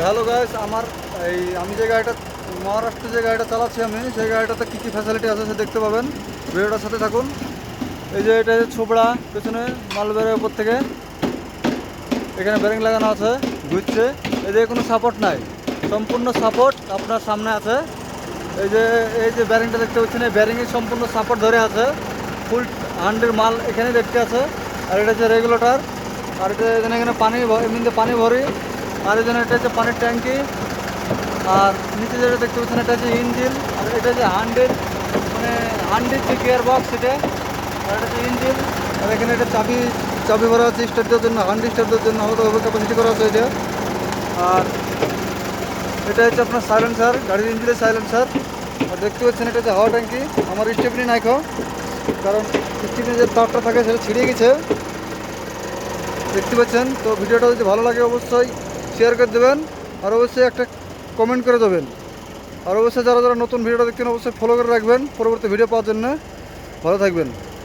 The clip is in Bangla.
হ্যালো গাইস, আমি যে গাড়িটা মহারাষ্ট্রে যে গাড়িটা চালাচ্ছি আমি সেই গাড়িটাতে কী কী ফ্যাসিলিটি আছে সে দেখতে পাবেন। ভিডিওটার সাথে থাকুন। এই যে এটা ছোবড়া পেছনে মালবেরের উপর থেকে এখানে ব্যারিং লাগানো আছে, ঘুরছে। এই যে কোনো সাপোর্ট নাই, সম্পূর্ণ সাপোর্ট আপনার সামনে আছে। এই যে ব্যারিংটা দেখতে পাচ্ছেন, এই ব্যারিংয়ের সম্পূর্ণ সাপোর্ট ধরে আছে। ফুল হান্ডের মাল এখানে দেখতে আছে। আর এটা হচ্ছে রেগুলেটর। আর এটা এখানে পানি এমনিতে পানি ভরি। আর এই জন্য এটা হচ্ছে পানির ট্যাঙ্কি। আর নিচে যেটা দেখতে পাচ্ছেন এটা হচ্ছে ইঞ্জিন। আর এটা হচ্ছে হান্ডের যে গিয়ার বক্স সেটা। আর এটা হচ্ছে ইঞ্জিন। আর এখানে একটা চাবি ভরা আছে স্টার্ট দেওয়ার জন্য, হান্ডি স্টার্ট দেওয়ার জন্য আলাদাভাবে ক্যাপাসিটি করা আছে এটা। আর এটা হচ্ছে আপনার সাইলেন্সার, গাড়ির ইঞ্জিনের সাইলেন্সার। আর দেখতে পাচ্ছেন এটা হচ্ছে হাওয়া ট্যাঙ্কি। আমার স্টেপনি নাইকো, কারণ স্টেপনি যে তারটা থাকে সেটা ছিঁড়ে গেছে দেখতে পাচ্ছেন। তো ভিডিওটা যদি ভালো লাগে অবশ্যই শেয়ার করে দেবেন, আর অবশ্যই একটা কমেন্ট করে দেবেন। আর অবশ্যই যারা যারা নতুন ভিডিওটা দেখছেন অবশ্যই ফলো করে রাখবেন পরবর্তী ভিডিও পাওয়ার জন্য। ভালো থাকবেন।